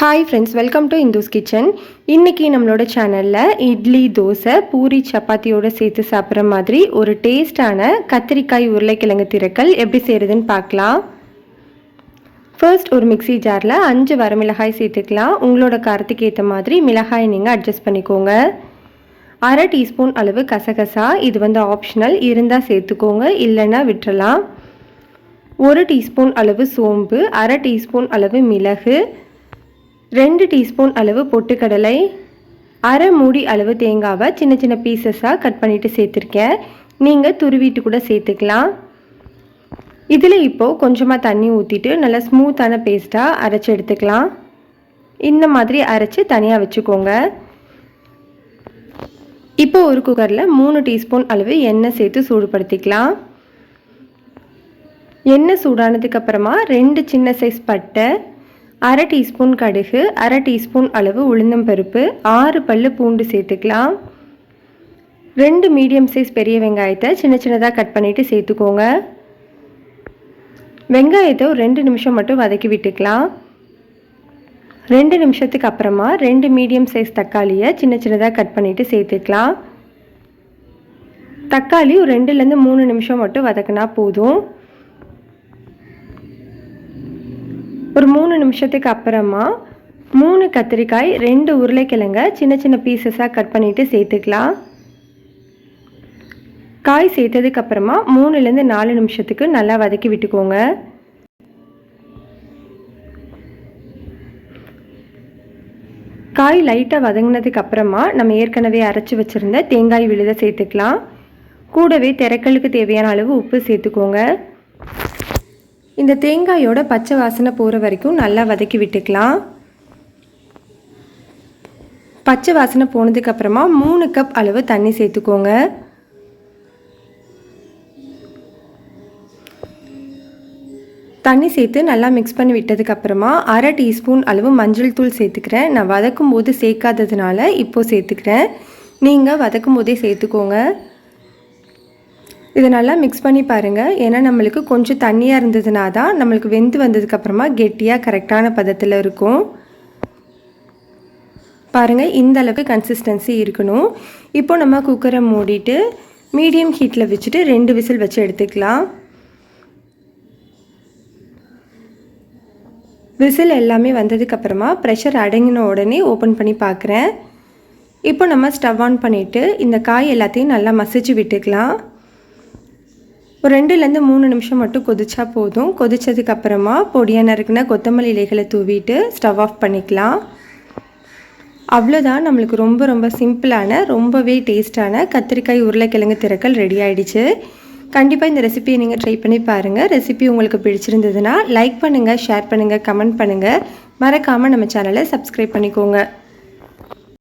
Hi friends, welcome to Indhu's kitchen. இன்றைக்கி நம்மளோட சேனலில் இட்லி, தோசை, பூரி, சப்பாத்தியோடு சேர்த்து சாப்பிட்ற மாதிரி ஒரு டேஸ்டான கத்திரிக்காய் உருளைக்கிழங்கு திரக்கல் எப்படி செய்கிறதுன்னு பார்க்கலாம். ஃபர்ஸ்ட் ஒரு மிக்சி ஜாரில் 5 வரமிளகாய் சேர்த்துக்கலாம். உங்களோட காரத்துக்கு ஏற்ற மாதிரி மிளகாய் நீங்கள் அட்ஜஸ்ட் பண்ணிக்கோங்க. 1/2 டீஸ்பூன் அளவு கசகசா, இது ஆப்ஷனல், இருந்தால் சேர்த்துக்கோங்க, இல்லைன்னா விட்டுறலாம். 1 டீஸ்பூன் அளவு சோம்பு, 1/2 டீஸ்பூன் அளவு மிளகு, 2 டீஸ்பூன் அளவு பொட்டுக்கடலை, 1/2 மூடி அளவு தேங்காவை சின்ன சின்ன பீசஸாக கட் பண்ணிவிட்டு சேர்த்துருக்கேன். நீங்கள் துருவிட்டு கூட சேர்த்துக்கலாம். இதில் இப்போது கொஞ்சமாக தண்ணி ஊற்றிட்டு நல்லா ஸ்மூத்தான பேஸ்ட்டாக அரைச்சி எடுத்துக்கலாம். இந்த மாதிரி அரைச்சி தனியாக வச்சுக்கோங்க. இப்போ ஒரு குக்கரில் 3 டீஸ்பூன் அளவு எண்ணெய் சேர்த்து சூடுபடுத்திக்கலாம். எண்ணெய் சூடானதுக்கப்புறமா 2 சின்ன சைஸ் பட்டை, 1/2 டீஸ்பூன் கடுகு, 1/2 டீஸ்பூன் அளவு உளுந்தம்பருப்பு, 6 பல்லு பூண்டு சேர்த்துக்கலாம். 2 மீடியம் சைஸ் பெரிய வெங்காயத்தை சின்ன சின்னதாக கட் பண்ணிவிட்டு சேர்த்துக்கோங்க. வெங்காயத்தை ஒரு 2 நிமிஷம் மட்டும் வதக்கி விட்டுக்கலாம். 2 நிமிஷத்துக்கு அப்புறமா 2 மீடியம் சைஸ் தக்காளியை சின்ன சின்னதாக கட் பண்ணிவிட்டு சேர்த்துக்கலாம். தக்காளி ஒரு 2லேருந்து 3 நிமிஷம் மட்டும் வதக்கினா போதும். ஒரு 3 நிமிஷத்துக்கு அப்புறமா 3 கத்திரிக்காய், 2 உருளைக்கிழங்க சின்ன சின்ன பீசஸாக கட் பண்ணிவிட்டு சேர்த்துக்கலாம். காய் சேர்த்ததுக்கப்புறமா 3லேருந்து 4 நிமிஷத்துக்கு நல்லா வதக்கி விட்டுக்கோங்க. காய் லைட்டாக வதங்கினதுக்கு அப்புறமா நம்ம ஏற்கனவே அரைச்சி வச்சுருந்த தேங்காய் விழுதை சேர்த்துக்கலாம். கூடவே திரக்கலுக்கு தேவையான அளவு உப்பு சேர்த்துக்கோங்க. இந்த தேங்காயோட பச்சை வாசனை போகிற வரைக்கும் நல்லா வதக்கி விட்டுக்கலாம். பச்சை வாசனை போனதுக்கப்புறமா 3 கப் அளவு தண்ணி சேர்த்துக்கோங்க. தண்ணி சேர்த்து நல்லா மிக்ஸ் பண்ணி விட்டதுக்கப்புறமா 1/2 டீஸ்பூன் அளவு மஞ்சள் தூள் சேர்த்துக்கிறேன். நான் வதக்கும் போது சேர்க்காததுனால இப்போது சேர்த்துக்கிறேன். நீங்கள் வதக்கும் போதே சேர்த்துக்கோங்க. இதை நல்லா மிக்ஸ் பண்ணி பாருங்கள். ஏன்னா நம்மளுக்கு கொஞ்சம் தண்ணியாக இருந்ததுனா தான் நம்மளுக்கு வெந்து வந்ததுக்கப்புறமா கெட்டியாக கரெக்டான பதத்தில் இருக்கும். பாருங்கள், இந்த அளவுக்கு கன்சிஸ்டன்சி இருக்கணும். இப்போ நம்ம குக்கரை மூடிட்டு மீடியம் ஹீட்டில் வச்சுட்டு 2 விசில் வச்சு எடுத்துக்கலாம். விசில் எல்லாமே வந்ததுக்கப்புறமா ப்ரெஷர் அடங்கின உடனே ஓப்பன் பண்ணி பார்க்குறேன். இப்போ நம்ம ஸ்டவ் ஆன் பண்ணிவிட்டு இந்த காய் எல்லாத்தையும் நல்லா மசிச்சு விட்டுக்கலாம். ஒரு 2லேருந்து 3 நிமிஷம் மட்டும் கொதிச்சா போதும். கொதிச்சதுக்கப்புறமா பொடியாக நறுக்குன கொத்தமல்லி இலைகளை தூவிட்டு ஸ்டவ் ஆஃப் பண்ணிக்கலாம். அவ்வளோதான், நம்மளுக்கு ரொம்ப சிம்பிளான ரொம்பவே டேஸ்டான கத்திரிக்காய் உருளைக்கிழங்கு திரக்கல் ரெடி ஆகிடுச்சு. கண்டிப்பாக இந்த ரெசிபியை நீங்கள் ட்ரை பண்ணி பாருங்கள். ரெசிபி உங்களுக்கு பிடிச்சிருந்ததுன்னா லைக் பண்ணுங்கள், ஷேர் பண்ணுங்கள், கமெண்ட் பண்ணுங்கள். மறக்காமல் நம்ம சேனலை சப்ஸ்கிரைப் பண்ணிக்கோங்க.